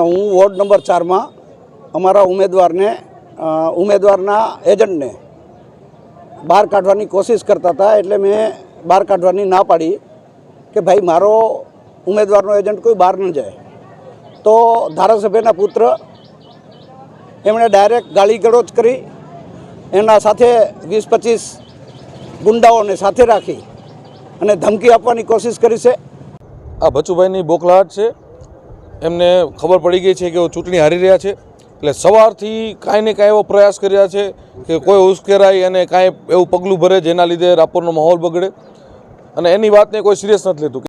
હું ward number 4 અમારા ઉમેદવારના એજન્ટને બહાર કાઢવાની કોશિશ કરતા હતા, એટલે મેં બહાર કાઢવાની ના પાડી કે ભાઈ મારો ઉમેદવારનો એજન્ટ કોઈ બહાર ન જાય. તો ધારાસભ્યના પુત્ર એમણે ડાયરેક્ટ ગાળી ગલોચ કરી, એના સાથે 20-25 ગુંડાઓને સાથે રાખી અને ધમકી આપવાની કોશિશ કરી છે. આ બચુભાઈની બોખલાહટ છે. એમને ખબર પડી ગઈ છે કે ਉਹ ચૂંટણી હારી રહ્યા છે, એટલે સવારથી કાંઈ ને કાંઈ એવો પ્રયાસ કર્યા છે કે કોઈ ઉશ્કેરાય અને કાંઈ એવું પગલું ભરે જેના લીધે રાપરનો માહોલ બગડે, અને એની વાતને કોઈ સિરિયસ નથી લેતું.